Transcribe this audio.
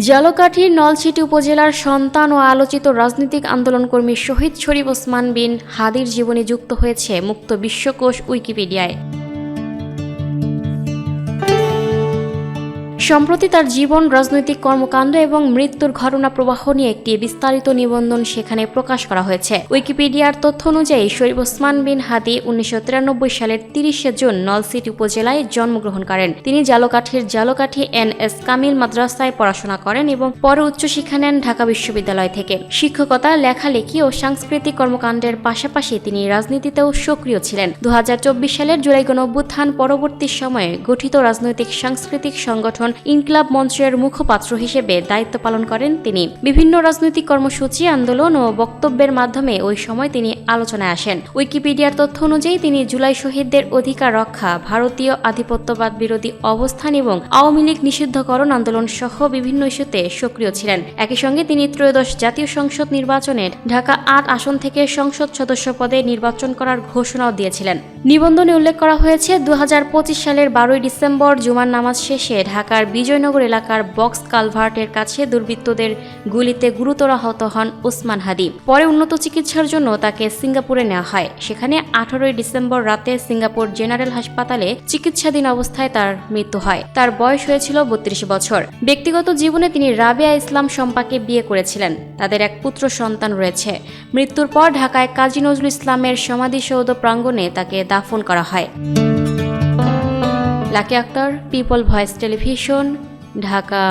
ঝালকাঠির নলছিটি উপজেলার সন্তান ও আলোচিত রাজনৈতিক আন্দোলনকর্মী শহীদ শরীফ ওসমান বিন হাদির জীবনী যুক্ত হয়েছে মুক্ত বিশ্বকোষ উইকিপিডিয়ায়। সম্প্রতি তার জীবন, রাজনৈতিক কর্মকাণ্ড এবং মৃত্যুর ঘটনা প্রবাহ নিয়ে একটি বিস্তারিত নিবন্ধন সেখানে প্রকাশ করা হয়েছে। উইকিপিডিয়ার তথ্য অনুযায়ী শরীফ ওসমান বিন হাদি 1993 সালের 30 জুন নলছিটি উপজেলায় জন্মগ্রহণ করেন। তিনি ঝালকাঠির ঝালকাঠি এন.এস. কামিল মাদ্রাসায় পড়াশোনা করেন এবং পরে উচ্চশিক্ষা নেন ঢাকা বিশ্ববিদ্যালয় থেকে। শিক্ষকতা, লেখালেখি ও সাংস্কৃতিক কর্মকাণ্ডের পাশাপাশি তিনি রাজনীতিতেও সক্রিয় ছিলেন। 2024 সালের জুলাই গণঅভ্যুত্থান পরবর্তী সময়ে গঠিত রাজনৈতিক সাংস্কৃতিক সংগঠন ইনকিলাব মঞ্চের মুখপাত্র হিসেবে দায়িত্ব পালন করেন তিনি। বিভিন্ন রাজনৈতিক কর্মসূচি, আন্দোলন ও বক্তব্যের মাধ্যমে ওই সময় তিনি আলোচনায় আসেন। উইকিপিডিয়ার তথ্য অনুযায়ী তিনি জুলাই শহীদদের অধিকার রক্ষা, ভারতীয় আধিপত্যবাদ বিরোধী অবস্থান এবং আওয়ামী লীগ নিষিদ্ধকরণ আন্দোলন সহ বিভিন্ন ইস্যুতে সক্রিয় ছিলেন। একই সঙ্গে তিনি ত্রয়োদশ জাতীয় সংসদ নির্বাচনে ঢাকা 8 আসন থেকে সংসদ সদস্য পদে নির্বাচন করার ঘোষণাও দিয়েছিলেন। নিবন্ধনে উল্লেখ করা হয়েছে, 2025 সালের 12 ডিসেম্বর জুমার নামাজ শেষে ঢাকার বিজয়নগর এলাকার বক্স কালভার্টের কাছে দুর্বৃত্তদের গুলিতে গুরুতর আহত হন ওসমান হাদি। পরে উন্নত চিকিৎসার জন্য তাকে সিঙ্গাপুরে নেওয়া হয়। সেখানে 18 ডিসেম্বর রাতে সিঙ্গাপুর জেনারেল হাসপাতালে চিকিৎসাধীন অবস্থায় তার মৃত্যু হয়। তার বয়স হয়েছিল 32 বছর। ব্যক্তিগত জীবনে তিনি রাবেয়া ইসলাম শম্পাকে বিয়ে করেছিলেন। তাদের এক পুত্র সন্তান রয়েছে। মৃত্যুর পর ঢাকায় কাজী নজরুল ইসলামের সমাধিসৌধ প্রাঙ্গণে তাকে দাফন করা হয়। Lucky Akter, people voice television, Dhaka.